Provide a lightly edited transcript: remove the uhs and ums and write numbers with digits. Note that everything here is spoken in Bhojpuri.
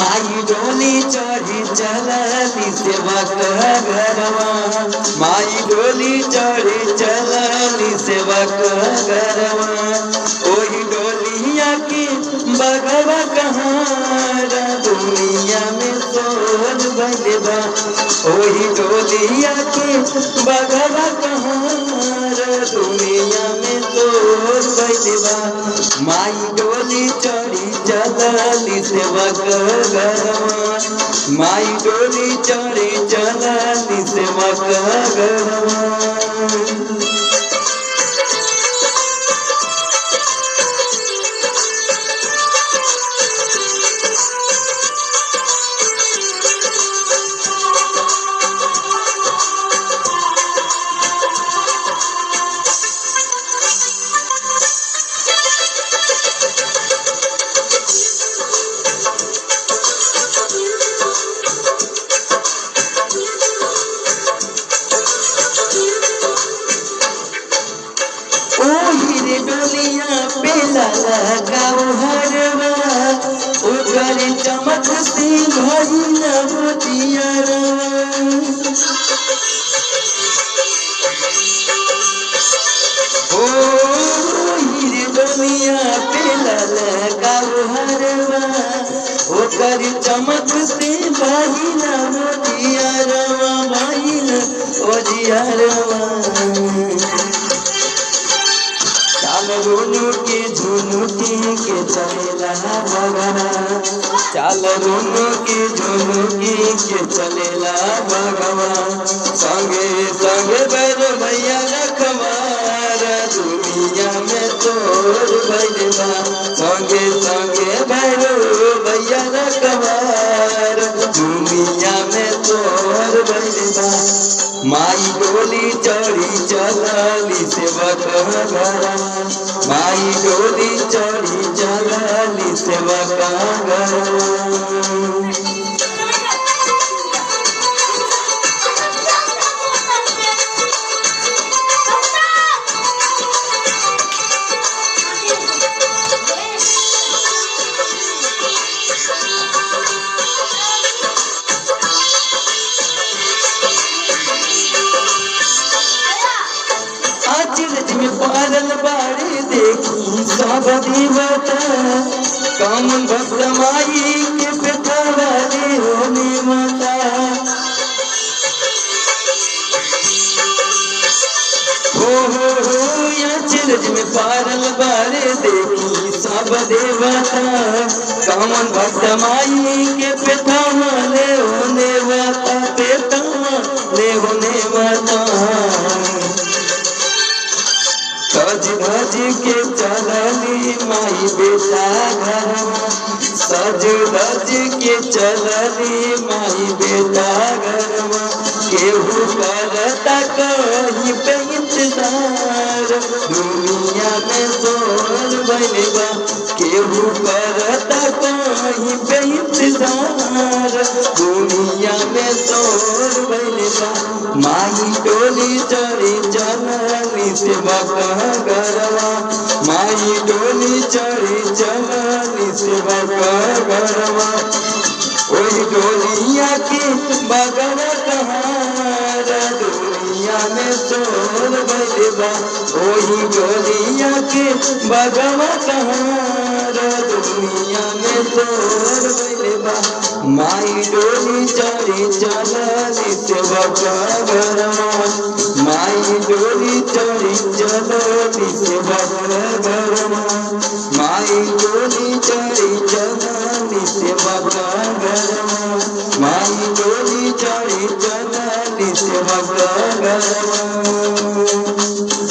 माई डोली चढ़ी चलली सेवा घरवा माई डोली चढ़ी चलली सेवा घरवा ओही डोलिया की बगवा कहाँ दुनिया में सोच बा ओही डोलिया की बगवा कहाँ दुनिया में सोच बा माई डोली चढ़ी चलली सेवा घरवा माई डोली चढ़ी चलली सेवा घरवा डोलिया पे लगाओ हरवा ओकर चमक से भइल मोतियरवा ओ हीरे डोलिया पे लगाओ हरवा ओकर चमक से भइल मोतियरवा भइल ओजियरवा रुनु के झुनुकी के चलेला भगवा चाल रुनु के झुनुकी के चलेला भगवा संगे संगे बैरो भैया रखवार दुनिया में तोर भैया संगे संगे बैरो भैया रखवार दुनिया में तोर भैया माई डोली चढ़ी चलली सेवा घरवा माई डोली चढ़ी चलली सेवा घरवा में पारल बाड़ी देखी सब देवता कम भक्त माई के पेटवा रे होने माता हो या चिरज में पारल बाड़ी देखी सब देवता कम भक्त माई के पेटवा रे होने माता पेटवा रे होने माता सज धज के चलली माई बेटा घरवा सज धज के चलली माई बेटा घरवा केहू करता कहीं पे इंतजार दुनिया में सोर बनेगा केहू करता कहीं पे इंतजार दुनिया में सोर बनेगा माई डोली चढ़ी चलली सेवा घरवा माई डोली चढ़ी चलली सेवा घरवा ओही डोलिया के बगवा कहाँ दुनिया में सोर बा ओही डोलिया के बगवा कहाँ दुनिया में सोर बा माई डोली चढ़ी चलली सेवा घरवा माई डोली चढ़ी चलली सेवा घरवा।